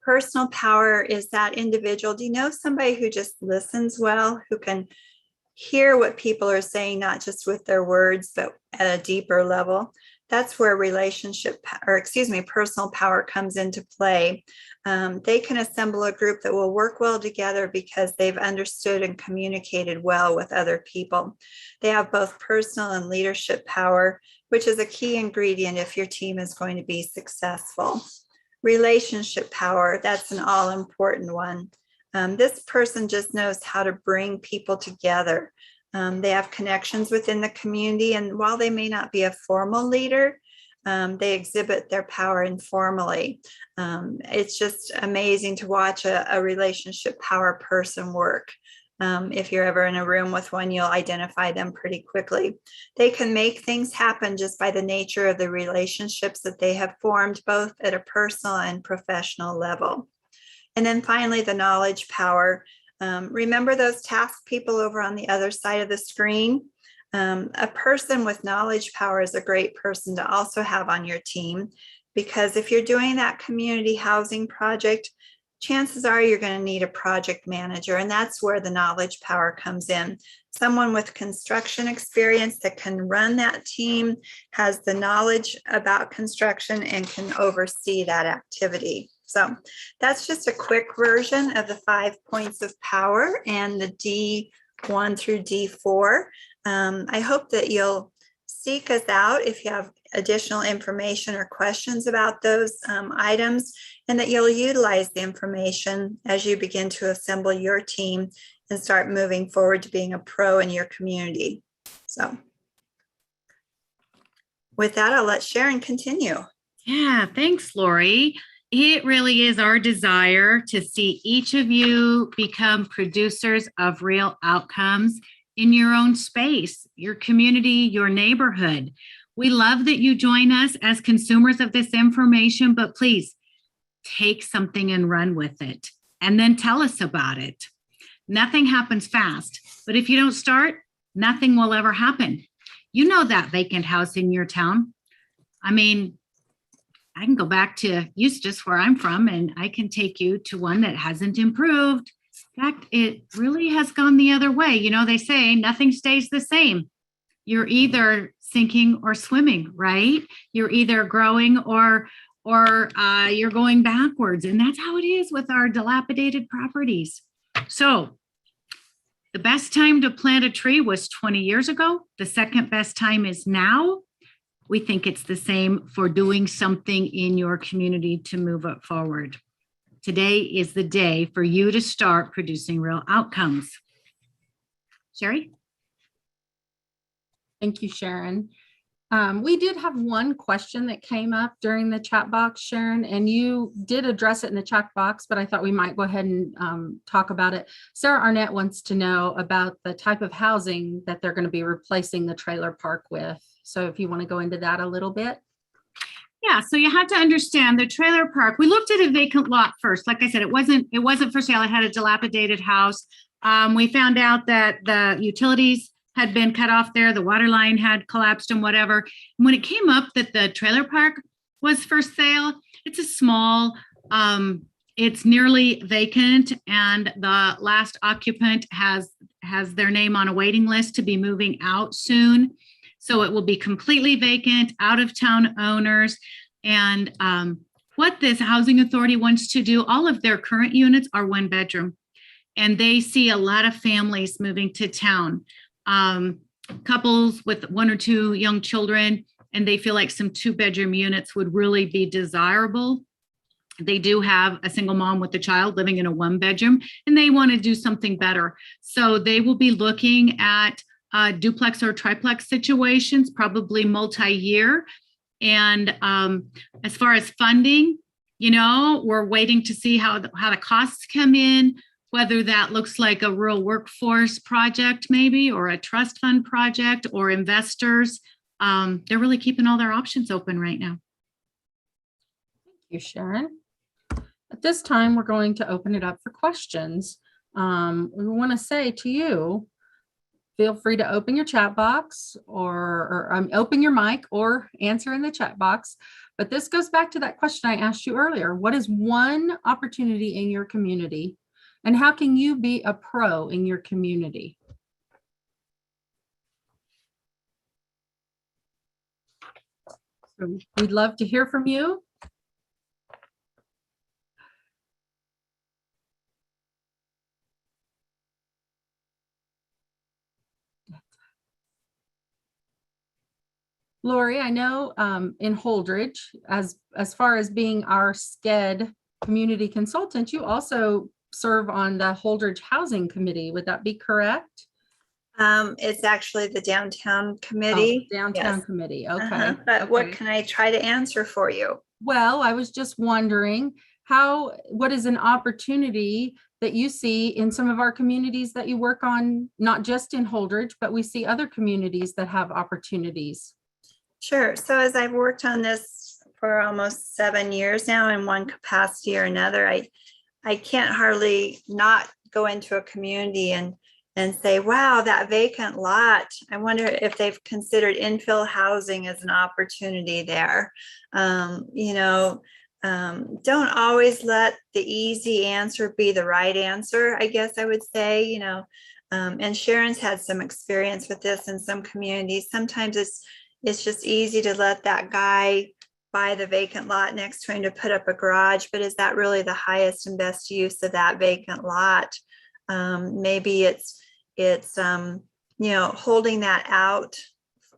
Personal power is that individual. Do you know somebody who just listens well, who can hear what people are saying, not just with their words, but at a deeper level? That's where personal power comes into play. They can assemble a group that will work well together because they've understood and communicated well with other people. They have both personal and leadership power, which is a key ingredient if your team is going to be successful. Relationship power, that's an all-important one. This person just knows how to bring people together. They have connections within the community, and while they may not be a formal leader, they exhibit their power informally. It's just amazing to watch a relationship power person work. If you're ever in a room with one, you'll identify them pretty quickly. They can make things happen just by the nature of the relationships that they have formed, both at a personal and professional level. And then finally, the knowledge power. Remember those task people over on the other side of the screen? A person with knowledge power is a great person to also have on your team, because if you're doing that community housing project, chances are you're going to need a project manager, and that's where the knowledge power comes in. Someone with construction experience that can run that team, has the knowledge about construction, and can oversee that activity. So that's just a quick version of the 5 points of power and the D1 through D4. I hope that you'll seek us out if you have additional information or questions about those items, and that you'll utilize the information as you begin to assemble your team and start moving forward to being a pro in your community. So with that, I'll let Sharon continue. Yeah, thanks, Lori. It really is our desire to see each of you become producers of real outcomes in your own space, your community, your neighborhood. We love that you join us as consumers of this information, but please take something and run with it, and then tell us about it. Nothing happens fast, but if you don't start, nothing will ever happen. You know that vacant house in your town. I mean, I can go back to Eustis where I'm from and I can take you to one that hasn't improved. In fact, it really has gone the other way. You know, they say nothing stays the same. You're either sinking or swimming, right? You're either growing or you're going backwards. And that's how it is with our dilapidated properties. So the best time to plant a tree was 20 years ago. The second best time is now. We think it's the same for doing something in your community to move it forward. Today is the day for you to start producing real outcomes. Sherry? Thank you, Sharon. We did have one question that came up during the chat box, Sharon, and you did address it in the chat box, but I thought we might go ahead and talk about it. Sarah Arnett wants to know about the type of housing that they're going to be replacing the trailer park with. So if you want to go into that a little bit. Yeah, so you have to understand the trailer park. We looked at a vacant lot first. Like I said, it wasn't for sale. It had a dilapidated house. We found out that the utilities had been cut off there. The water line had collapsed and whatever. And when it came up that the trailer park was for sale, it's a small, it's nearly vacant, and the last occupant has their name on a waiting list to be moving out soon. So it will be completely vacant, out of town owners. And what this housing authority wants to do, all of their current units are 1 bedroom. And they see a lot of families moving to town, couples with 1 or 2 young children, and they feel like some 2-bedroom units would really be desirable. They do have a single mom with a child living in a 1-bedroom, and they want to do something better. So they will be looking at duplex or triplex situations, probably multi-year. And as far as funding, you know, we're waiting to see how the costs come in, whether that looks like a rural workforce project maybe, or a trust fund project, or investors. They're really keeping all their options open right now. Thank you, Sharon. At this time, we're going to open it up for questions. We want to say to you, feel free to open your chat box or open your mic or answer in the chat box. But this goes back to that question I asked you earlier. What is one opportunity in your community, and how can you be a pro in your community? So we'd love to hear from you. Lori, I know in Holdridge, as far as being our SCED community consultant, you also serve on the Holdridge Housing Committee. Would that be correct? It's actually the downtown committee. Oh, downtown Yes. committee. Okay. But Okay. what can I try to answer for you? Well, I was just wondering what is an opportunity that you see in some of our communities that you work on, not just in Holdridge, but we see other communities that have opportunities. Sure. So as I've worked on this for almost 7 years now in one capacity or another, I can't hardly not go into a community and say, wow, that vacant lot, I wonder if they've considered infill housing as an opportunity there. You know, don't always let the easy answer be the right answer, I guess I would say, you know, and Sharon's had some experience with this in some communities. Sometimes it's just easy to let that guy buy the vacant lot next to him to put up a garage, but is that really the highest and best use of that vacant lot? Maybe it's you know, holding that out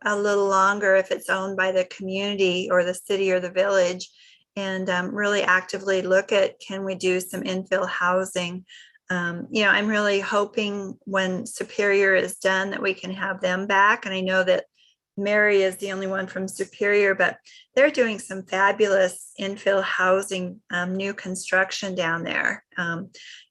a little longer if it's owned by the community or the city or the village, and really actively look at, can we do some infill housing? You know, I'm really hoping when Superior is done that we can have them back. And I know that Mary is the only one from Superior, but they're doing some fabulous infill housing, new construction down there.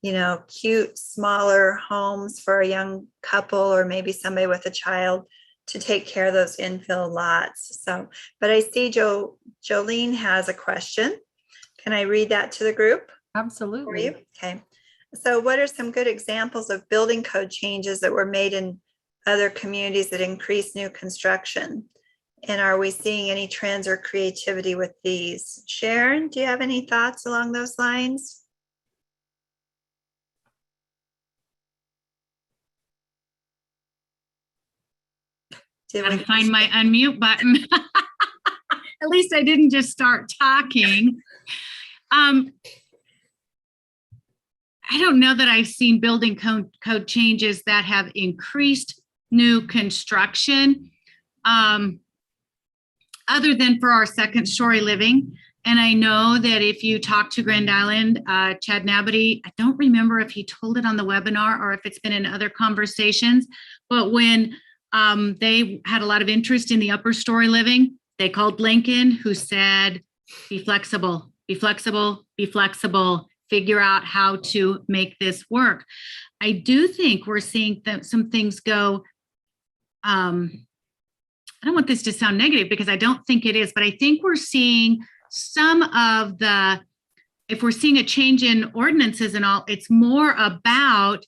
You know, cute, smaller homes for a young couple or maybe somebody with a child to take care of those infill lots. So, but I see Jolene has a question. Can I read that to the group for Absolutely. you? Okay. So what are some good examples of building code changes that were made in other communities that increase new construction? And are we seeing any trends or creativity with these? Sharon, do you have any thoughts along those lines? Gotta find my unmute button. At least I didn't just start talking. I don't know that I've seen building code changes that have increased new construction, other than for our second story living. And I know that if you talk to Grand Island, Chad Nabity, I don't remember if he told it on the webinar or if it's been in other conversations, but when they had a lot of interest in the upper story living, they called Lincoln, who said, be flexible, be flexible, be flexible, figure out how to make this work. I do think we're seeing some things go, I don't want this to sound negative because I don't think it is, but I think we're seeing some of the, if we're seeing a change in ordinances and all, it's more about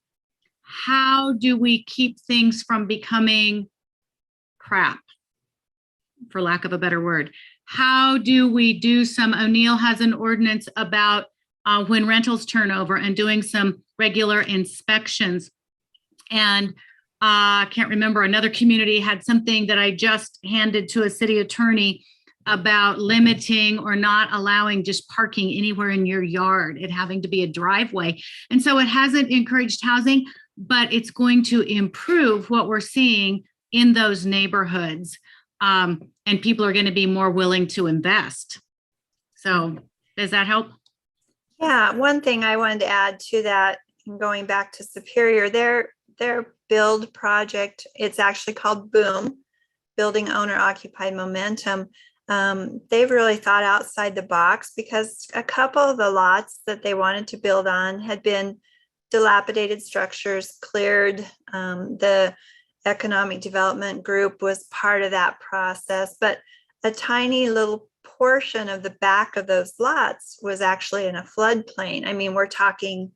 how do we keep things from becoming crap, for lack of a better word. How do we do some, O'Neill has an ordinance about when rentals turn over and doing some regular inspections. And I can't remember, another community had something that I just handed to a city attorney about limiting or not allowing just parking anywhere in your yard, it having to be a driveway. And so it hasn't encouraged housing, but it's going to improve what we're seeing in those neighborhoods. And people are going to be more willing to invest. So does that help? Yeah, one thing I wanted to add to that, going back to Superior, their build project, it's actually called BOOM, Building Owner Occupied Momentum. They've really thought outside the box because a couple of the lots that they wanted to build on had been dilapidated structures, cleared. The economic development group was part of that process, but a tiny little portion of the back of those lots was actually in a floodplain. I mean, we're talking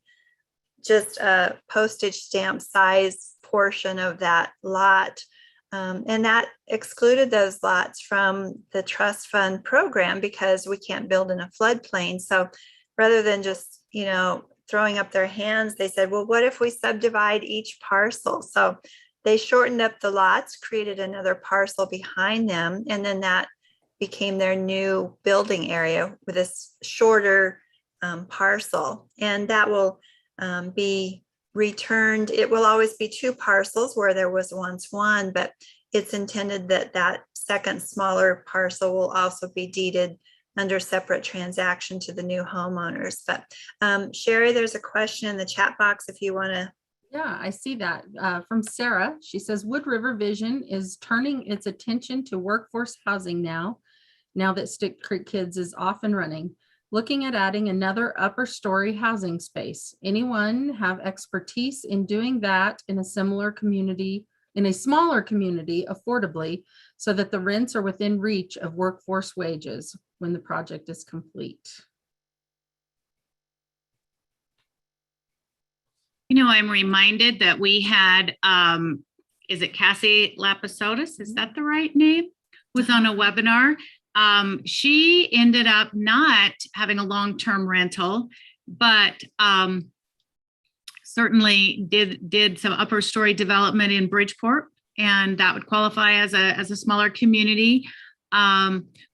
just a postage stamp size portion of that lot. And that excluded those lots from the trust fund program because we can't build in a floodplain. So rather than just, throwing up their hands, they said, well, what if we subdivide each parcel? So they shortened up the lots, created another parcel behind them, and then that became their new building area with this shorter parcel. And that will be returned. It will always be two parcels where there was once one, but it's intended that that second smaller parcel will also be deeded under separate transaction to the new homeowners. But Sherry, there's a question in the chat box if you want to. Yeah, I see that from Sarah. She says Wood River Vision is turning its attention to workforce housing now that Stick Creek Kids is off and running, looking at adding another upper story housing space. Anyone have expertise in doing that in a similar community, in a smaller community affordably, so that the rents are within reach of workforce wages when the project is complete? I'm reminded that we had, is it Cassie Lapisotis? Is that the right name? Was on a webinar. She ended up not having a long-term rental, but certainly did some upper story development in Bridgeport, and that would qualify as a smaller community.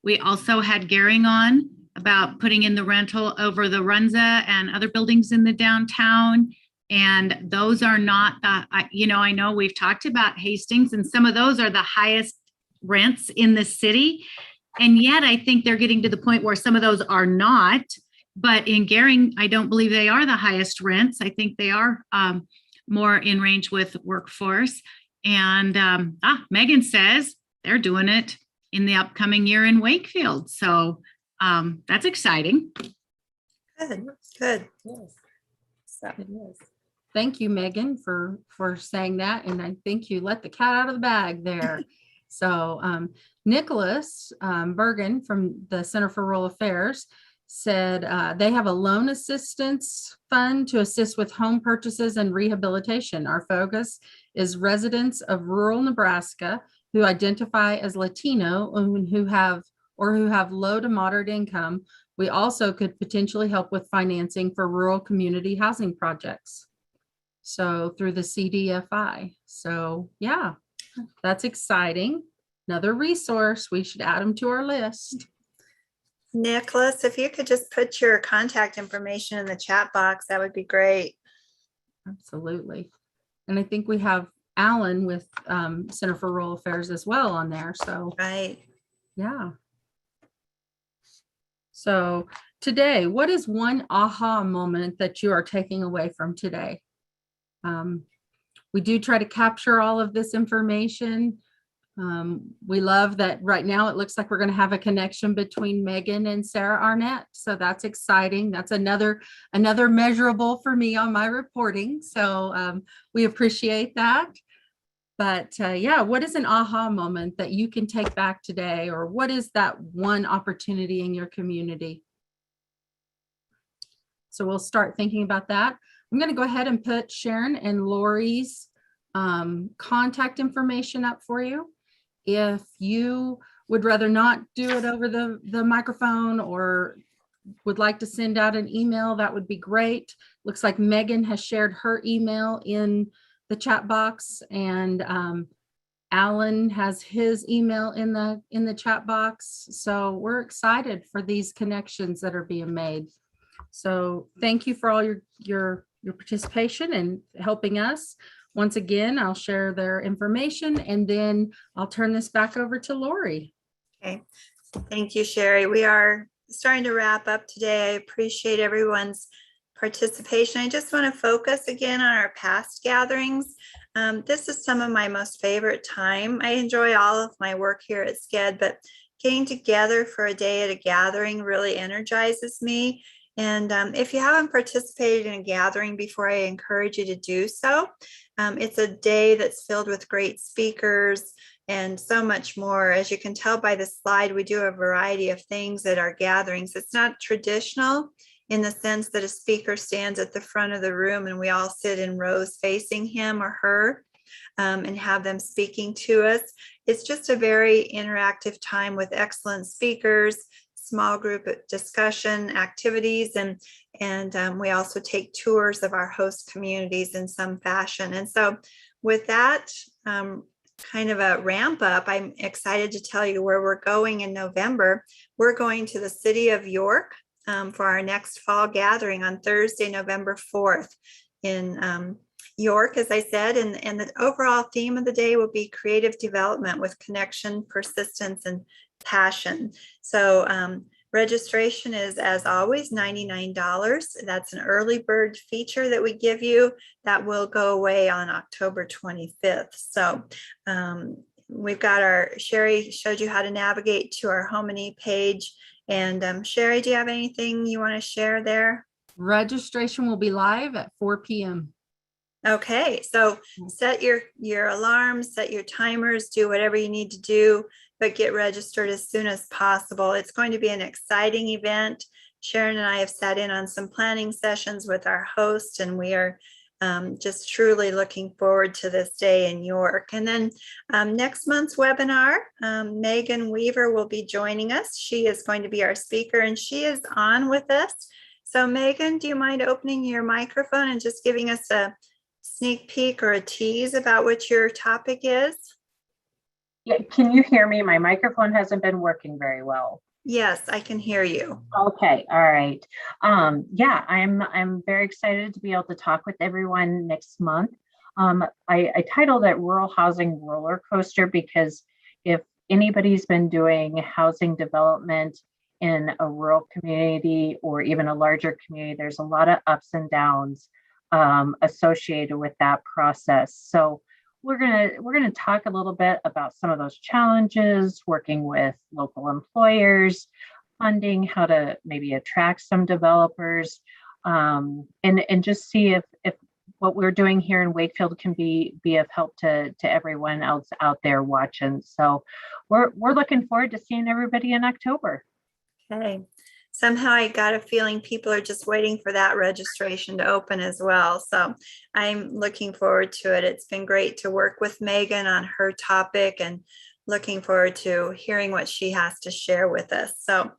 We also had Garing on about putting in the rental over the Runza and other buildings in the downtown. And those are not the, I know we've talked about Hastings, and some of those are the highest rents in the city. And yet I think they're getting to the point where some of those are not. But in Garing, I don't believe they are the highest rents. I think they are more in range with workforce. And Megan says they're doing it in the upcoming year in Wakefield. So that's exciting. Good. Yes, so it is. Thank you, Megan, for saying that. And I think you let the cat out of the bag there. So Nicholas Bergen from the Center for Rural Affairs, said they have a loan assistance fund to assist with home purchases and rehabilitation. Our focus is residents of rural Nebraska who identify as Latino and who have low to moderate income. We also could potentially help with financing for rural community housing projects. So through the CDFI. So yeah, that's exciting. Another resource. We should add them to our list. Nicholas, if you could just put your contact information in the chat box, that would be great. Absolutely. And I think we have Alan with Center for Rural Affairs as well on there. So, Right. yeah. So today, what is one aha moment that you are taking away from today? We do try to capture all of this information. We love that right now it looks like we're going to have a connection between Megan and Sarah Arnett. So that's exciting. That's another measurable for me on my reporting. So we appreciate that. But yeah, what is an aha moment that you can take back today? Or what is that one opportunity in your community? So we'll start thinking about that. I'm going to go ahead and put Sharon and Lori's contact information up for you. If you would rather not do it over the microphone or would like to send out an email, that would be great. Looks like Megan has shared her email in the chat box, and Alan has his email in the chat box. So we're excited for these connections that are being made. So thank you for all your participation and helping us. Once again, I'll share their information and then I'll turn this back over to Lori. Okay. Thank you, Sherry. We are starting to wrap up today. I appreciate everyone's participation. I just want to focus again on our past gatherings. This is some of my most favorite time. I enjoy all of my work here at SCED, but getting together for a day at a gathering really energizes me. And if you haven't participated in a gathering before, I encourage you to do so. It's a day that's filled with great speakers and so much more. As you can tell by the slide, we do a variety of things at our gatherings. It's not traditional in the sense that a speaker stands at the front of the room and we all sit in rows facing him or her and have them speaking to us. It's just a very interactive time with excellent speakers, small group discussion activities, and we also take tours of our host communities in some fashion. And so with that kind of a ramp up, I'm excited to tell you where we're going in November. We're going to the city of York for our next fall gathering on Thursday, November 4th in York, as I said, and the overall theme of the day will be creative development with connection, persistence, and passion. So registration is, as always, $99. That's an early bird feature that we give you that will go away on October 25th. So we've got Sherry showed you how to navigate to our HomeNE page. And Sherry, do you have anything you want to share there? Registration will be live at 4 p.m. Okay, so set your alarms, set your timers, do whatever you need to do, but get registered as soon as possible. It's going to be an exciting event. Sharon and I have sat in on some planning sessions with our host, and we are just truly looking forward to this day in York. And then next month's webinar, Megan Weaver will be joining us. She is going to be our speaker, and she is on with us. So Megan, do you mind opening your microphone and just giving us a sneak peek or a tease about what your topic is? Yeah, can you hear me? My microphone hasn't been working very well. Yes, I can hear you. Okay, all right. Yeah, I'm very excited to be able to talk with everyone next month. I titled it Rural Housing Roller Coaster because if anybody's been doing housing development in a rural community or even a larger community, there's a lot of ups and downs associated with that process. So we're gonna talk a little bit about some of those challenges, working with local employers, funding, how to maybe attract some developers, and just see if what we're doing here in Wakefield can be of help to everyone else out there watching. So we're looking forward to seeing everybody in October. Okay. somehow I got a feeling people are just waiting for that registration to open as well. So I'm looking forward to it. It's been great to work with Megan on her topic and looking forward to hearing what she has to share with us. So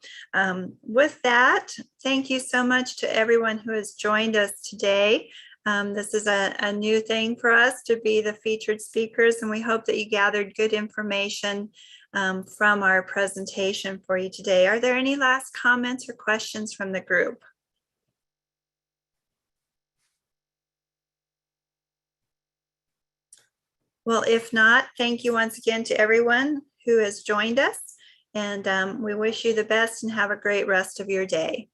with that, thank you so much to everyone who has joined us today. This is a new thing for us to be the featured speakers, and we hope that you gathered good information from our presentation for you today. Are there any last comments or questions from the group? Well, if not, thank you once again to everyone who has joined us, and we wish you the best and have a great rest of your day.